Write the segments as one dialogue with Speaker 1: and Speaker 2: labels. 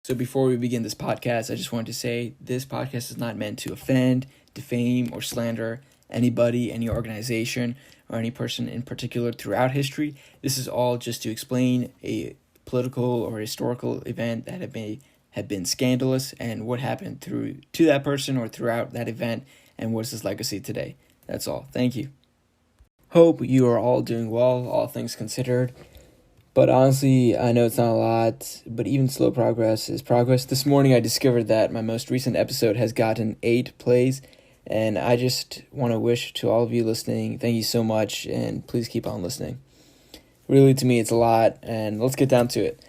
Speaker 1: So before we begin this podcast, I just wanted to say this podcast is not meant to offend, defame, or slander anybody, any organization, or any person in particular throughout history. This is all just to explain a political or historical event that may have been scandalous and what happened to that person or throughout that event and what is his legacy today. That's all. Thank you. Hope you are all doing well, all things considered. But honestly, I know it's not a lot, but even slow progress is progress. This morning I discovered that my most recent episode has gotten 8 plays, and I just want to wish to all of you listening, thank you so much, and please keep on listening. Really, to me, it's a lot, and let's get down to it.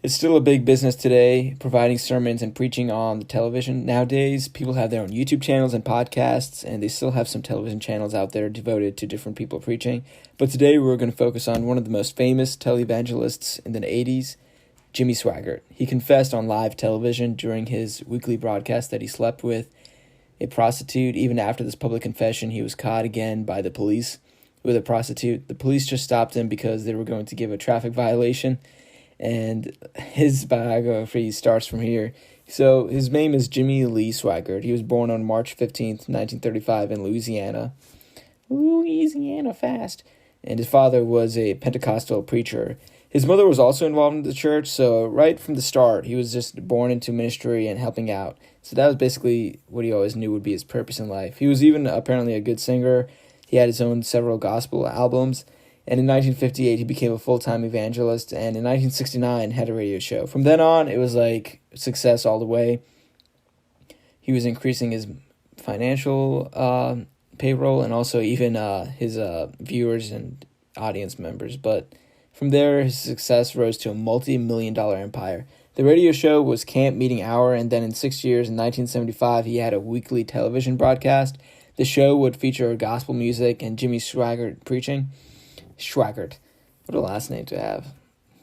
Speaker 1: It's still a big business today, providing sermons and preaching on the television. Nowadays, people have their own YouTube channels and podcasts, and they still have some television channels out there devoted to different people preaching. But today, we're going to focus on one of the most famous televangelists in the 80s, Jimmy Swaggart. He confessed on live television during his weekly broadcast that he slept with a prostitute. Even after this public confession, he was caught again by the police with a prostitute. The police just stopped him because they were going to give a traffic violation. And his biography starts from here. So his name is Jimmy Lee Swaggart. He was born on March 15th, 1935 in Louisiana. Louisiana fast. And his father was a Pentecostal preacher. His mother was also involved in the church, so right from the start, he was just born into ministry and helping out. So that was basically what he always knew would be his purpose in life. He was even apparently a good singer. He had his own several gospel albums. And in 1958, he became a full-time evangelist, and in 1969, had a radio show. From then on, it was like success all the way. He was increasing his financial payroll and also even his viewers and audience members. But from there, his success rose to a multi-million-dollar empire. The radio show was Camp Meeting Hour, and then in 6 years, in 1975, he had a weekly television broadcast. The show would feature gospel music and Jimmy Swaggart preaching. Swaggart. What a last name to have.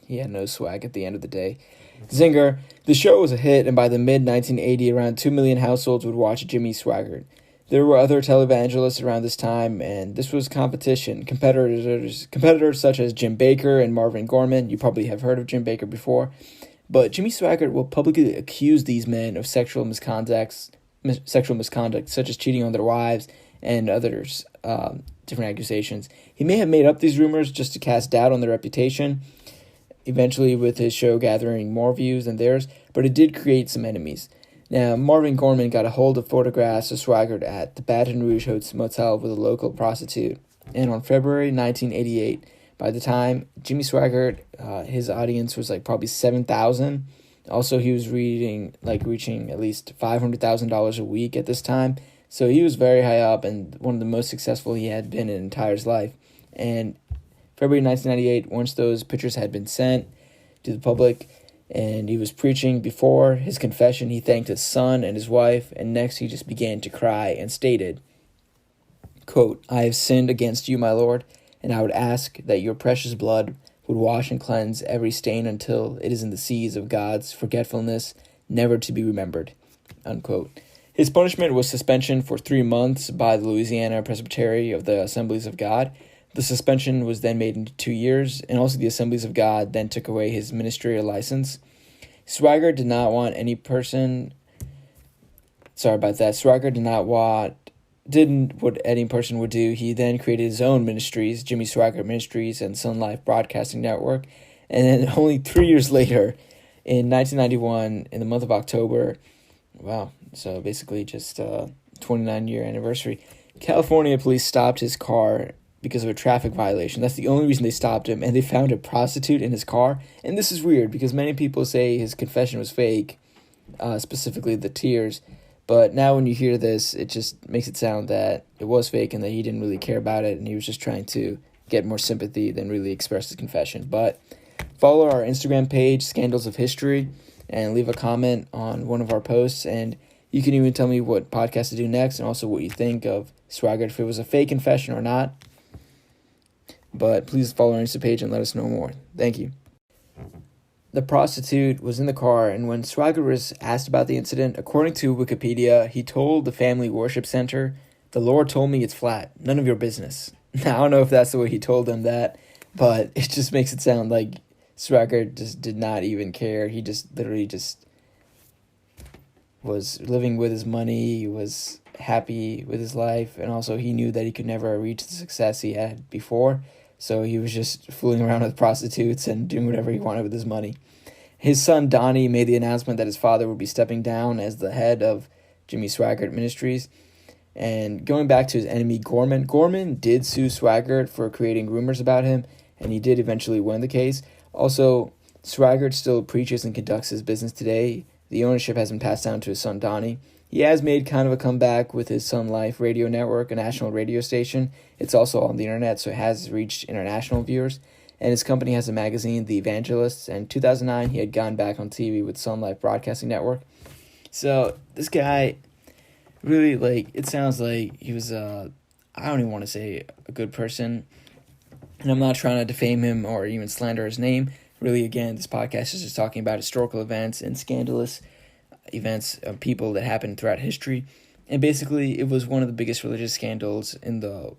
Speaker 1: He had no swag at the end of the day. Zinger. The show was a hit, and by the mid-1980s, around 2 million households would watch Jimmy Swaggart. There were other televangelists around this time, and this was competition. Competitors such as Jim Bakker and Marvin Gorman. You probably have heard of Jim Bakker before. But Jimmy Swaggart will publicly accuse these men of sexual misconduct, such as cheating on their wives and others, different accusations. He may have made up these rumors just to cast doubt on their reputation, eventually with his show gathering more views than theirs, but it did create some enemies. Now, Marvin Gorman got a hold of photographs of Swaggart at the Baton Rouge Motel with a local prostitute, and on February 1988, by the time Jimmy Swaggart, his audience was like probably 7,000. Also, he was reaching at least $500,000 a week at this time. So he was very high up and one of the most successful he had been in entire his life. And February 1998, once those pictures had been sent to the public and he was preaching before his confession, he thanked his son and his wife, and next he just began to cry and stated, quote, "I have sinned against you, my Lord, and I would ask that your precious blood would wash and cleanse every stain until it is in the seas of God's forgetfulness, never to be remembered," unquote. His punishment was suspension for 3 months by the Louisiana Presbytery of the Assemblies of God. The suspension was then made into 2 years, and also the Assemblies of God then took away his ministerial license. Swaggart did not want any person... Swaggart didn't what any person would do. He then created his own ministries, Jimmy Swaggart Ministries and Sun Life Broadcasting Network. And then only 3 years later, in 1991, in the month of October... Wow, so basically just 29-year anniversary. California police stopped his car because of a traffic violation. That's the only reason they stopped him, and they found a prostitute in his car. And this is weird because many people say his confession was fake, specifically the tears. But now when you hear this, it just makes it sound that it was fake and that he didn't really care about it and he was just trying to get more sympathy than really express his confession. But follow our Instagram page, Scandals of History, and leave a comment on one of our posts, and you can even tell me what podcast to do next and also what you think of Swaggart, if it was a fake confession or not. But please follow our Insta page and let us know more. Thank you. The prostitute was in the car, and when Swaggart was asked about the incident, according to Wikipedia, he told the Family Worship Center, "The Lord told me it's flat. None of your business." Now, I don't know if that's the way he told them that, but it just makes it sound like Swaggart just did not even care. He just literally just was living with his money, he was happy with his life, and also he knew that he could never reach the success he had before, so he was just fooling around with prostitutes and doing whatever he wanted with his money. His son Donnie made the announcement that his father would be stepping down as the head of Jimmy Swaggart Ministries. And going back to his enemy Gorman did sue Swaggart for creating rumors about him, and he did eventually win the case. Also, Swaggart still preaches and conducts his business today. The ownership has been passed down to his son Donnie. He has made kind of a comeback with his Sun Life radio network, a national radio station. It's also on the internet, so it has reached international viewers. And his company has a magazine, The Evangelists. And in 2009, he had gone back on TV with Sun Life Broadcasting Network. So this guy really, it sounds like he was, I don't even want to say a good person. And I'm not trying to defame him or even slander his name. Really, again, this podcast is just talking about historical events and scandalous events of people that happened throughout history. And basically, it was one of the biggest religious scandals in the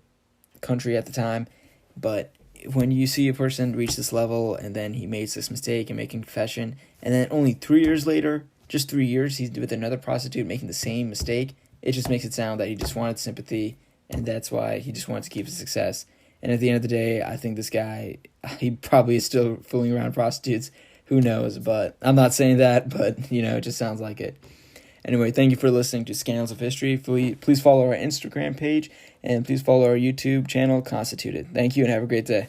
Speaker 1: country at the time. But when you see a person reach this level and then he makes this mistake and making confession, and then only 3 years later, just 3 years, he's with another prostitute making the same mistake, it just makes it sound that he just wanted sympathy, and that's why he just wanted to keep his success. And at the end of the day, I think this guy, he probably is still fooling around prostitutes. Who knows? But I'm not saying that, but, it just sounds like it. Anyway, thank you for listening to Scandals of History. Please follow our Instagram page, and please follow our YouTube channel, Constituted. Thank you, and have a great day.